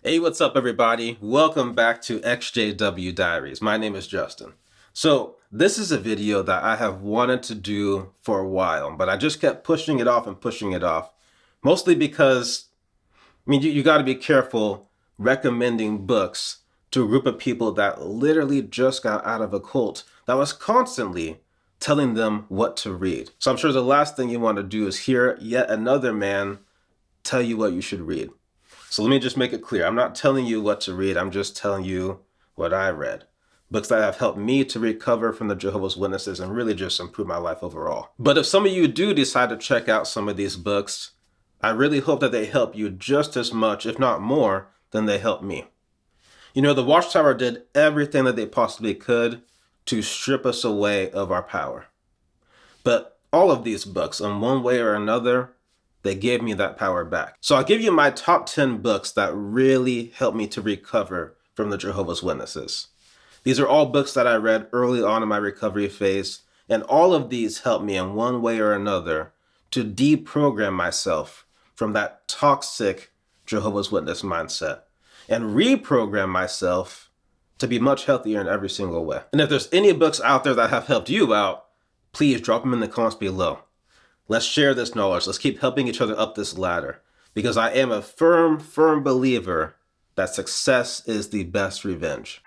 Hey, what's up, everybody? Welcome back to XJW Diaries. My name is Justin. So, this is a video that I have wanted to do for a while, but I just kept pushing it off and pushing it off. Mostly because, you got to be careful recommending books to a group of people that literally just got out of a cult that was constantly telling them what to read. So, I'm sure the last thing you want to do is hear yet another man tell you what you should read. So let me just make it clear. I'm not telling you what to read. I'm just telling you what I read. Books that have helped me to recover from the Jehovah's Witnesses and really just improve my life overall. But if some of you do decide to check out some of these books, I really hope that they help you just as much, if not more, than they helped me. You know, the Watchtower did everything that they possibly could to strip us away of our power. But all of these books, in one way or another, they gave me that power back. So I'll give you my top 10 books that really helped me to recover from the Jehovah's Witnesses. These are all books that I read early on in my recovery phase, and all of these helped me in one way or another to deprogram myself from that toxic Jehovah's Witness mindset and reprogram myself to be much healthier in every single way. And if there's any books out there that have helped you out, please drop them in the comments below. Let's share this knowledge. Let's keep helping each other up this ladder, because I am a firm believer that success is the best revenge.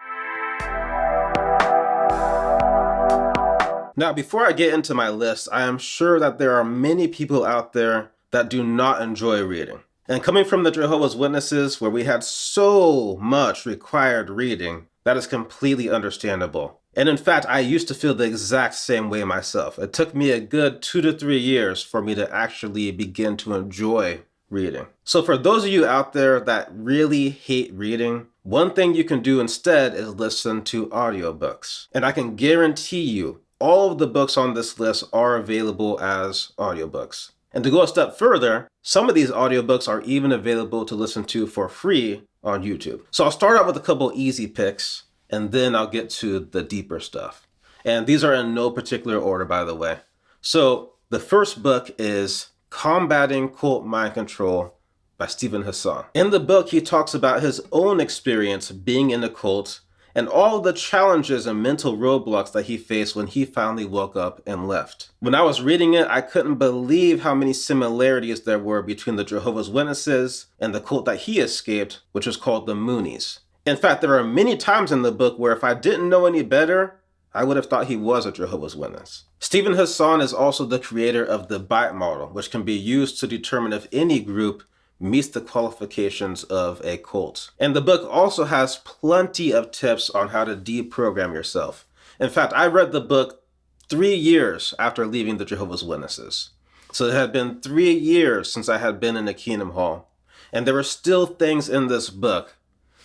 Now, before I get into my list, I am sure that there are many people out there that do not enjoy reading. And coming from the Jehovah's Witnesses, where we had so much required reading, that is completely understandable. And in fact, I used to feel the exact same way myself. It took me a good 2 to 3 years for me to actually begin to enjoy reading. So for those of you out there that really hate reading, one thing you can do instead is listen to audiobooks. And I can guarantee you, all of the books on this list are available as audiobooks. And to go a step further, some of these audiobooks are even available to listen to for free on YouTube. So I'll start out with a couple easy picks, and then I'll get to the deeper stuff. And these are in no particular order, by the way. So the first book is Combating Cult Mind Control by Steven Hassan. In the book, he talks about his own experience being in a cult and all the challenges and mental roadblocks that he faced when he finally woke up and left. When I was reading it, I couldn't believe how many similarities there were between the Jehovah's Witnesses and the cult that he escaped, which was called the Moonies. In fact, there are many times in the book where if I didn't know any better, I would have thought he was a Jehovah's Witness. Steven Hassan is also the creator of the BITE model, which can be used to determine if any group meets the qualifications of a cult. And the book also has plenty of tips on how to deprogram yourself. In fact, I read the book 3 years after leaving the Jehovah's Witnesses. So it had been 3 years since I had been in a Kingdom Hall. And there were still things in this book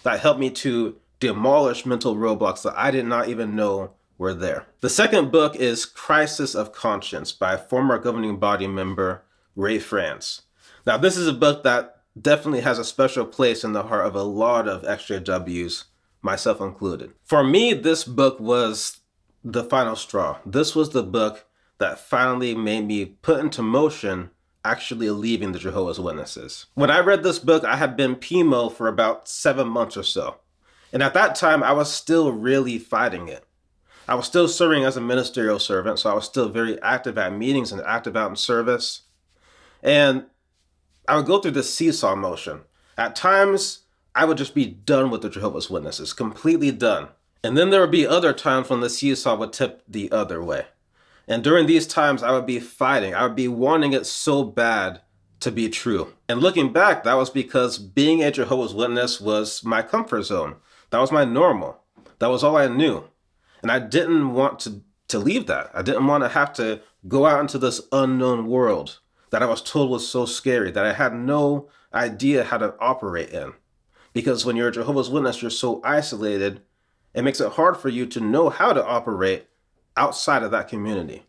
that helped me to demolish mental roadblocks that I did not even know were there. The second book is Crisis of Conscience by former governing body member Ray France. Now, this is a book that definitely has a special place in the heart of a lot of XJWs, myself included. For me, this book was the final straw. This was the book that finally made me put into motion actually leaving the Jehovah's Witnesses. When I read this book, I had been PMO for about 7 months or so. And at that time, I was still really fighting it. I was still serving as a ministerial servant, so I was still very active at meetings and active out in service. And I would go through this seesaw motion. At times, I would just be done with the Jehovah's Witnesses, completely done. And then there would be other times when the seesaw would tip the other way. And during these times, I would be fighting. I would be wanting it so bad to be true. And looking back, that was because being a Jehovah's Witness was my comfort zone. That was my normal. That was all I knew. And I didn't want to leave that. I didn't want to have to go out into this unknown world that I was told was so scary, that I had no idea how to operate in. Because when you're a Jehovah's Witness, you're so isolated, it makes it hard for you to know how to operate outside of that community.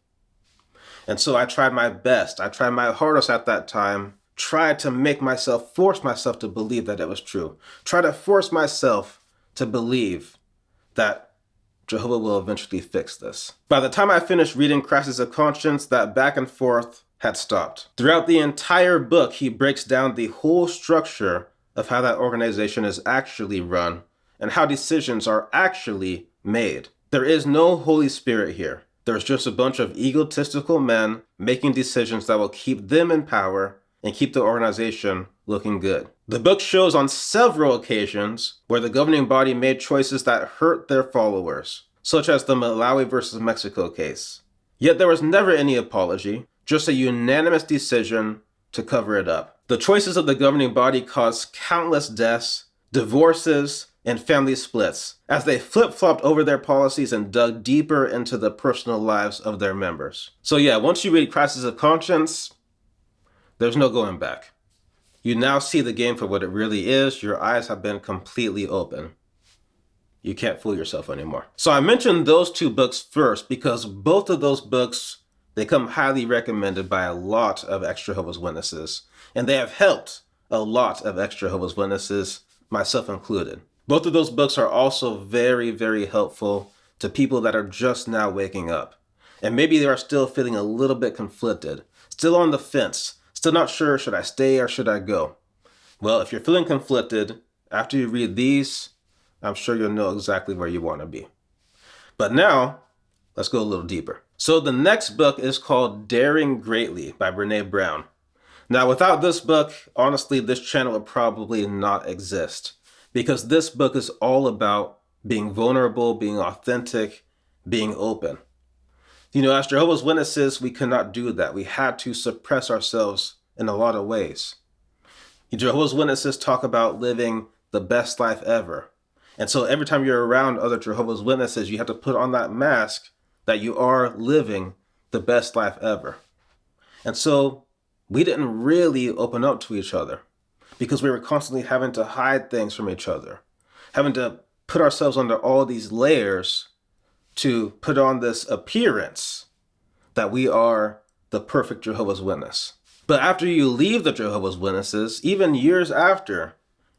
And so I tried my best. I tried my hardest at that time, tried to force myself to believe that it was true. Try to force myself to believe that Jehovah will eventually fix this. By the time I finished reading Crisis of Conscience, that back and forth had stopped. Throughout the entire book, he breaks down the whole structure of how that organization is actually run and how decisions are actually made. There is no Holy Spirit here. There's just a bunch of egotistical men making decisions that will keep them in power and keep the organization looking good. The book shows on several occasions where the governing body made choices that hurt their followers, such as the Malawi versus Mexico case. Yet there was never any apology, just a unanimous decision to cover it up. The choices of the governing body caused countless deaths, divorces, and family splits as they flip-flopped over their policies and dug deeper into the personal lives of their members. So yeah, once you read Crisis of Conscience, there's no going back. You now see the game for what it really is. Your eyes have been completely open. You can't fool yourself anymore. So I mentioned those two books first because both of those books, they come highly recommended by a lot of ex-Jehovah's Witnesses. And they have helped a lot of ex-Jehovah's Witnesses, myself included. Both of those books are also very, very helpful to people that are just now waking up. And maybe they are still feeling a little bit conflicted, still on the fence, still not sure, should I stay or should I go? Well, if you're feeling conflicted, after you read these, I'm sure you'll know exactly where you want to be. But now, let's go a little deeper. So the next book is called Daring Greatly by Brene Brown. Now, without this book, honestly, this channel would probably not exist because this book is all about being vulnerable, being authentic, being open. You know, as Jehovah's Witnesses, we could not do that. We had to suppress ourselves in a lot of ways. Jehovah's Witnesses talk about living the best life ever. And so every time you're around other Jehovah's Witnesses, you have to put on that mask that you are living the best life ever. And so we didn't really open up to each other because we were constantly having to hide things from each other, having to put ourselves under all these layers to put on this appearance that we are the perfect Jehovah's Witness. But after you leave the Jehovah's Witnesses, even years after,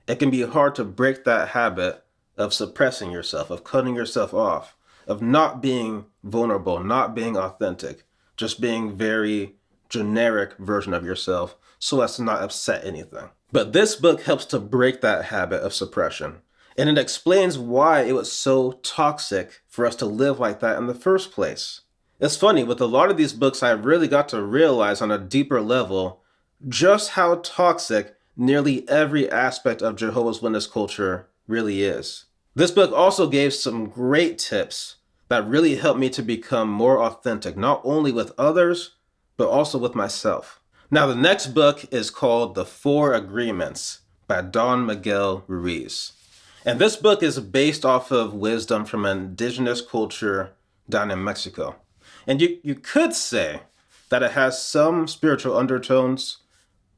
it can be hard to break that habit of suppressing yourself, of cutting yourself off, of not being vulnerable, not being authentic, just being very generic version of yourself so as to not upset anything. But this book helps to break that habit of suppression. And it explains why it was so toxic for us to live like that in the first place. It's funny, with a lot of these books, I really got to realize on a deeper level just how toxic nearly every aspect of Jehovah's Witness culture really is. This book also gave some great tips that really helped me to become more authentic, not only with others, but also with myself. Now, the next book is called The Four Agreements by Don Miguel Ruiz. And this book is based off of wisdom from an indigenous culture down in Mexico. And you could say that it has some spiritual undertones,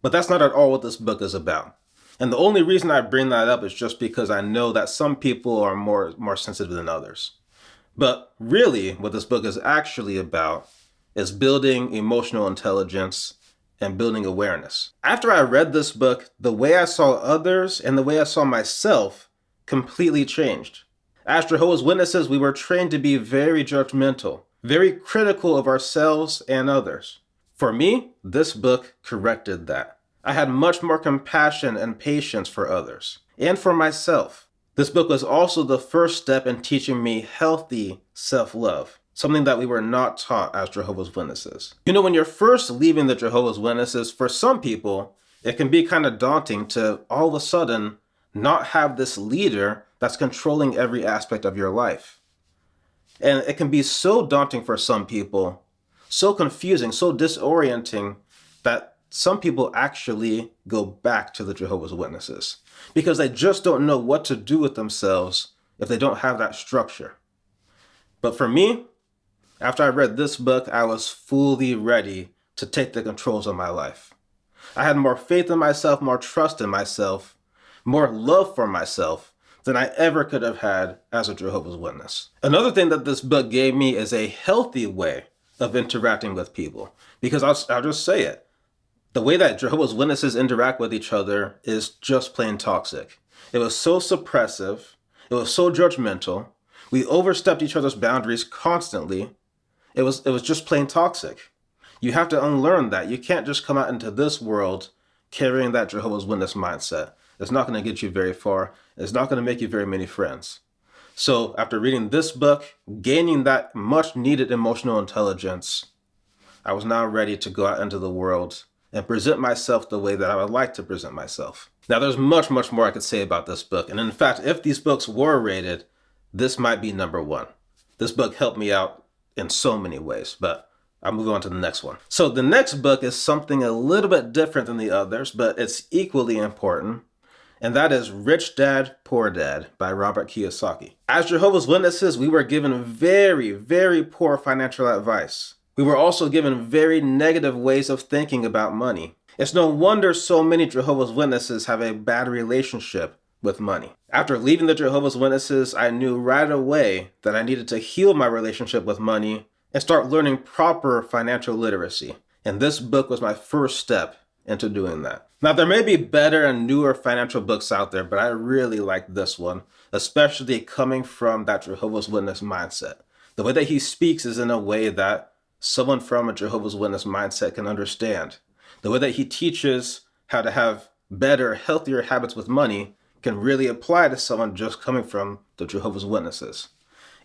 but that's not at all what this book is about. And the only reason I bring that up is just because I know that some people are more sensitive than others. But really, what this book is actually about is building emotional intelligence and building awareness. After I read this book, the way I saw others and the way I saw myself completely changed. As Jehovah's Witnesses, we were trained to be very judgmental, very critical of ourselves and others. For me, this book corrected that. I had much more compassion and patience for others and for myself. This book was also the first step in teaching me healthy self-love, something that we were not taught as Jehovah's Witnesses. You know, when you're first leaving the Jehovah's Witnesses, for some people, it can be kind of daunting to all of a sudden not have this leader that's controlling every aspect of your life. And it can be so daunting for some people, so confusing, so disorienting that some people actually go back to the Jehovah's Witnesses because they just don't know what to do with themselves if they don't have that structure. But for me, after I read this book, I was fully ready to take the controls of my life. I had more faith in myself, more trust in myself, more love for myself than I ever could have had as a Jehovah's Witness. Another thing that this book gave me is a healthy way of interacting with people. Because I'll just say it. The way that Jehovah's Witnesses interact with each other is just plain toxic. It was so suppressive. It was so judgmental. We overstepped each other's boundaries constantly. It was just plain toxic. You have to unlearn that. You can't just come out into this world carrying that Jehovah's Witness mindset, It's not going to get you very far. It's not going to make you very many friends. So after reading this book, gaining that much needed emotional intelligence, I was now ready to go out into the world and present myself the way that I would like to present myself. Now, there's much more I could say about this book. And in fact, if these books were rated, this might be number one. This book helped me out in so many ways, but I'll move on to the next one. So the next book is something a little bit different than the others, but it's equally important. And that is Rich Dad, Poor Dad by Robert Kiyosaki. As Jehovah's Witnesses, we were given very poor financial advice. We were also given very negative ways of thinking about money. It's no wonder so many Jehovah's Witnesses have a bad relationship with money. After leaving the Jehovah's Witnesses, I knew right away that I needed to heal my relationship with money and start learning proper financial literacy. And this book was my first step into doing that. Now, there may be better and newer financial books out there, but I really like this one, especially coming from that Jehovah's Witness mindset. The way that he speaks is in a way that someone from a Jehovah's Witness mindset can understand. The way that he teaches how to have better, healthier habits with money can really apply to someone just coming from the Jehovah's Witnesses.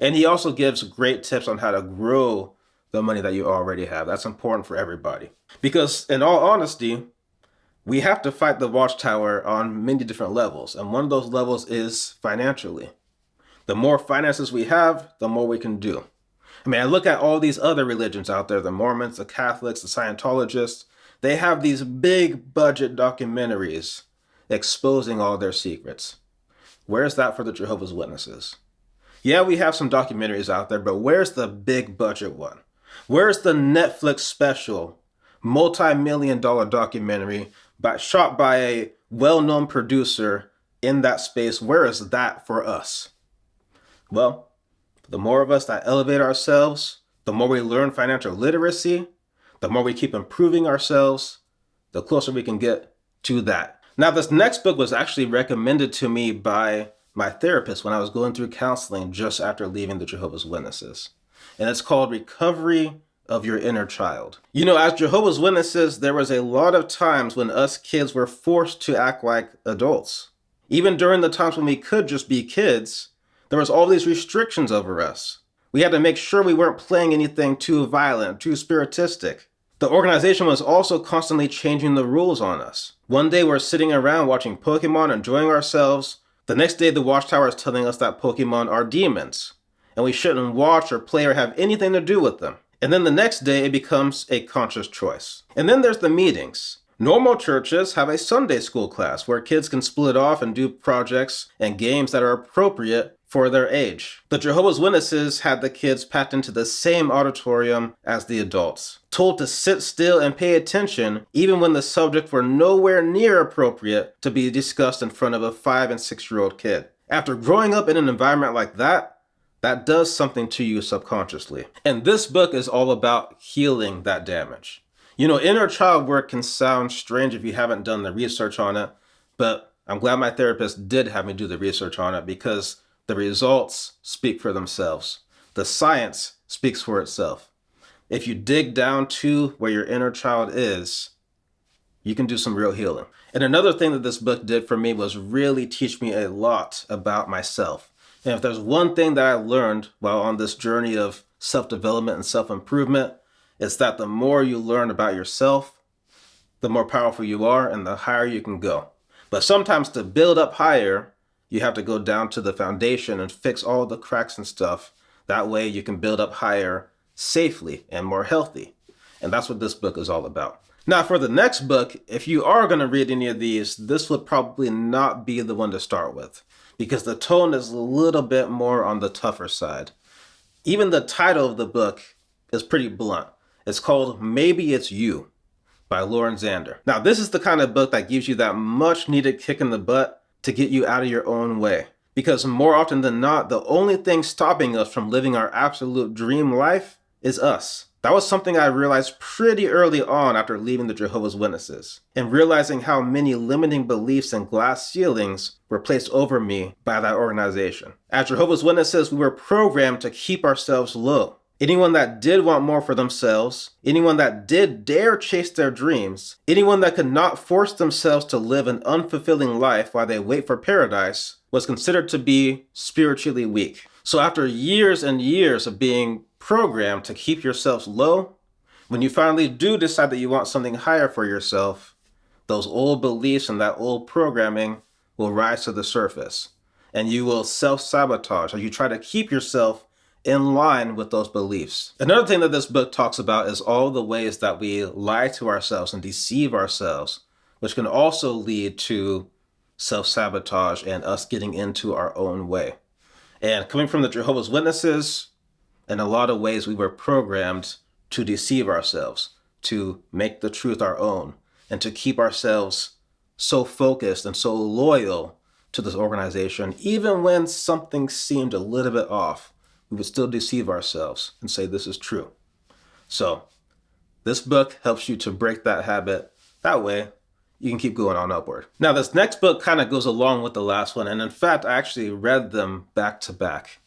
And he also gives great tips on how to grow the money that you already have. That's important for everybody. Because in all honesty, we have to fight the watchtower on many different levels. And one of those levels is financially. The more finances we have, the more we can do. I mean, I look at all these other religions out there, the Mormons, the Catholics, the Scientologists. They have these big budget documentaries exposing all their secrets. Where's that for the Jehovah's Witnesses? Yeah, we have some documentaries out there, but where's the big budget one? Where's the Netflix special, multi-million-dollar documentary shot by a well-known producer in that space? Where is that for us? Well, the more of us that elevate ourselves, the more we learn financial literacy, the more we keep improving ourselves, the closer we can get to that. Now, this next book was actually recommended to me by my therapist when I was going through counseling just after leaving the Jehovah's Witnesses. And it's called Recovery of Your Inner Child. You know, as Jehovah's Witnesses, there was a lot of times when us kids were forced to act like adults. Even during the times when we could just be kids, there was all these restrictions over us. We had to make sure we weren't playing anything too violent, too spiritistic. The organization was also constantly changing the rules on us. One day we're sitting around watching Pokemon, enjoying ourselves. The next day the Watchtower is telling us that Pokemon are demons, and we shouldn't watch or play or have anything to do with them. And then the next day it becomes a conscious choice. And then there's the meetings. Normal churches have a Sunday school class where kids can split off and do projects and games that are appropriate for their age. The Jehovah's Witnesses had the kids packed into the same auditorium as the adults, told to sit still and pay attention even when the subject were nowhere near appropriate to be discussed in front of a 5 and 6-year-old kid. After growing up in an environment like that, that does something to you subconsciously. And this book is all about healing that damage. You know, inner child work can sound strange if you haven't done the research on it, but I'm glad my therapist did have me do the research on it because the results speak for themselves. The science speaks for itself. If you dig down to where your inner child is, you can do some real healing. And another thing that this book did for me was really teach me a lot about myself. And if there's one thing that I learned while on this journey of self-development and self-improvement, it's that the more you learn about yourself, the more powerful you are and the higher you can go. But sometimes to build up higher, you have to go down to the foundation and fix all the cracks and stuff. That way you can build up higher safely and more healthy. And that's what this book is all about. Now for the next book, if you are going to read any of these, this would probably not be the one to start with because the tone is a little bit more on the tougher side. Even the title of the book is pretty blunt. It's called Maybe It's You by Lauren Zander. Now this is the kind of book that gives you that much needed kick in the butt to get you out of your own way. Because more often than not, the only thing stopping us from living our absolute dream life is us. That was something I realized pretty early on after leaving the Jehovah's Witnesses, and realizing how many limiting beliefs and glass ceilings were placed over me by that organization. As Jehovah's Witnesses, we were programmed to keep ourselves low. anyone that did want more for themselves, anyone that did dare chase their dreams, anyone that could not force themselves to live an unfulfilling life while they wait for paradise, was considered to be spiritually weak. So after years and years of being programmed to keep yourselves low, when you finally do decide that you want something higher for yourself, those old beliefs and that old programming will rise to the surface. And you will self-sabotage, or you try to keep yourself in line with those beliefs. Another thing that this book talks about is all the ways that we lie to ourselves and deceive ourselves, which can also lead to self-sabotage and us getting into our own way. And coming from the Jehovah's Witnesses, in a lot of ways we were programmed to deceive ourselves, to make the truth our own, and to keep ourselves so focused and so loyal to this organization. Even when something seemed a little bit off, we would still deceive ourselves and say this is true. So this book helps you to break that habit. That way you can keep going on upward. Now this next book kind of goes along with the last one, and in fact I actually read them back to back.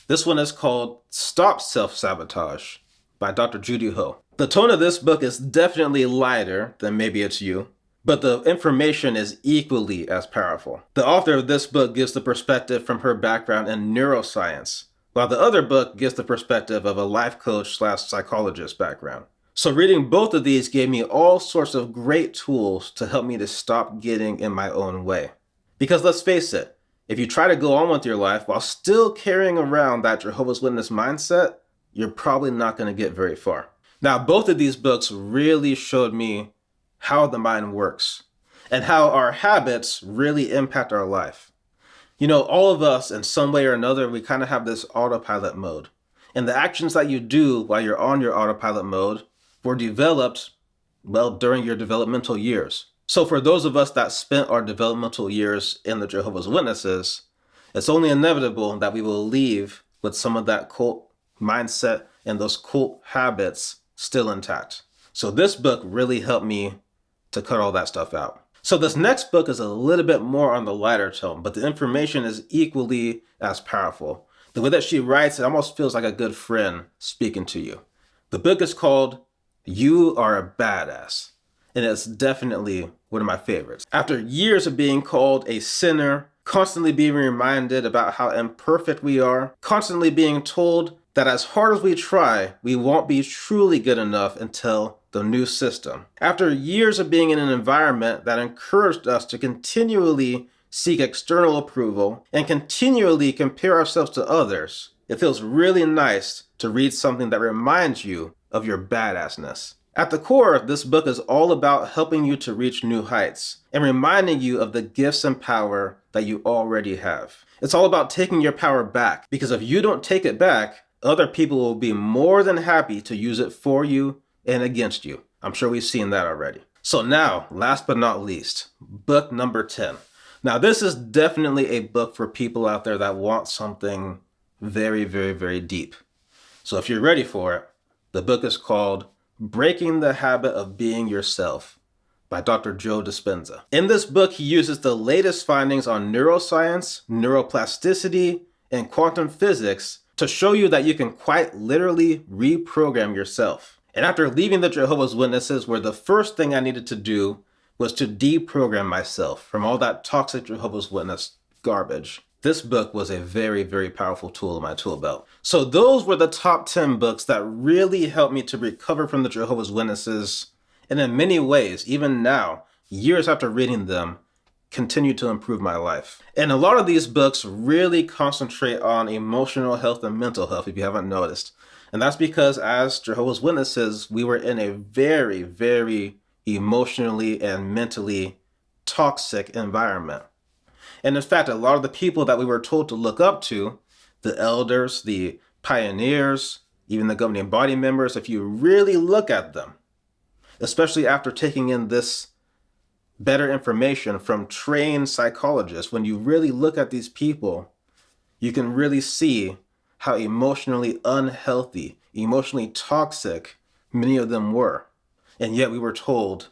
This one is called Stop Self-Sabotage by Dr. Judy Ho. The tone of this book is definitely lighter than Maybe It's You, but the information is equally as powerful. The author of this book gives the perspective from her background in neuroscience, while the other book gives the perspective of a life coach / psychologist background. So reading both of these gave me all sorts of great tools to help me to stop getting in my own way. Because let's face it, if you try to go on with your life while still carrying around that Jehovah's Witness mindset, you're probably not going to get very far. Now, both of these books really showed me how the mind works and how our habits really impact our life. You know, all of us in some way or another, we kind of have this autopilot mode. And the actions that you do while you're on your autopilot mode were developed, well, during your developmental years. So for those of us that spent our developmental years in the Jehovah's Witnesses, it's only inevitable that we will leave with some of that cult mindset and those cult habits still intact. So this book really helped me to cut all that stuff out. So this next book is a little bit more on the lighter tone, but the information is equally as powerful. The way that she writes, it almost feels like a good friend speaking to you. The book is called You Are a Badass, and it's definitely one of my favorites. After years of being called a sinner, constantly being reminded about how imperfect we are, constantly being told that as hard as we try, we won't be truly good enough until the new system. After years of being in an environment that encouraged us to continually seek external approval and continually compare ourselves to others, it feels really nice to read something that reminds you of your badassness. At the core, this book is all about helping you to reach new heights and reminding you of the gifts and power that you already have. It's all about taking your power back, because if you don't take it back, other people will be more than happy to use it for you and against you. I'm sure we've seen that already. So now, last but not least, book number 10. Now, this is definitely a book for people out there that want something very, very, very deep. So if you're ready for it, the book is called Breaking the Habit of Being Yourself by Dr. Joe Dispenza. In this book, he uses the latest findings on neuroscience, neuroplasticity, and quantum physics to show you that you can quite literally reprogram yourself. And after leaving the Jehovah's Witnesses, where the first thing I needed to do was to deprogram myself from all that toxic Jehovah's Witness garbage, this book was a very, very powerful tool in my tool belt. So those were the top 10 books that really helped me to recover from the Jehovah's Witnesses. And in many ways, even now, years after reading them, continue to improve my life. And a lot of these books really concentrate on emotional health and mental health, if you haven't noticed. And that's because as Jehovah's Witnesses, we were in a very, very emotionally and mentally toxic environment. And in fact, a lot of the people that we were told to look up to, the elders, the pioneers, even the governing body members, if you really look at them, especially after taking in this better information from trained psychologists, when you really look at these people, you can really see how emotionally unhealthy, emotionally toxic many of them were. And yet we were told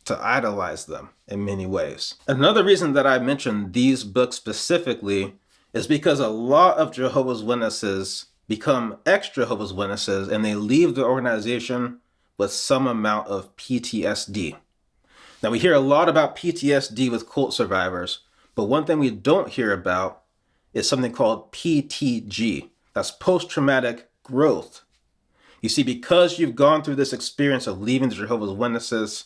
to idolize them in many ways. Another reason that I mentioned these books specifically is because a lot of Jehovah's Witnesses become ex-Jehovah's Witnesses and they leave the organization with some amount of PTSD. Now, we hear a lot about PTSD with cult survivors, but one thing we don't hear about is something called PTG. That's post-traumatic growth. You see, because you've gone through this experience of leaving the Jehovah's Witnesses,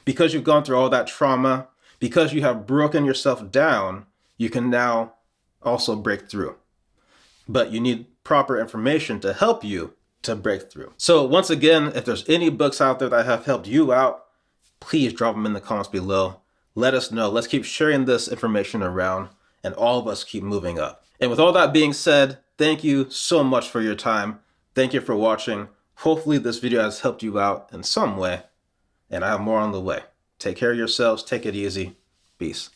because you've gone through all that trauma, because you have broken yourself down, you can now also break through. But you need proper information to help you to break through. So once again, if there's any books out there that have helped you out, please drop them in the comments below. Let us know. Let's keep sharing this information around and all of us keep moving up. And with all that being said, thank you so much for your time. Thank you for watching. Hopefully this video has helped you out in some way, and I have more on the way. Take care of yourselves. Take it easy. Peace.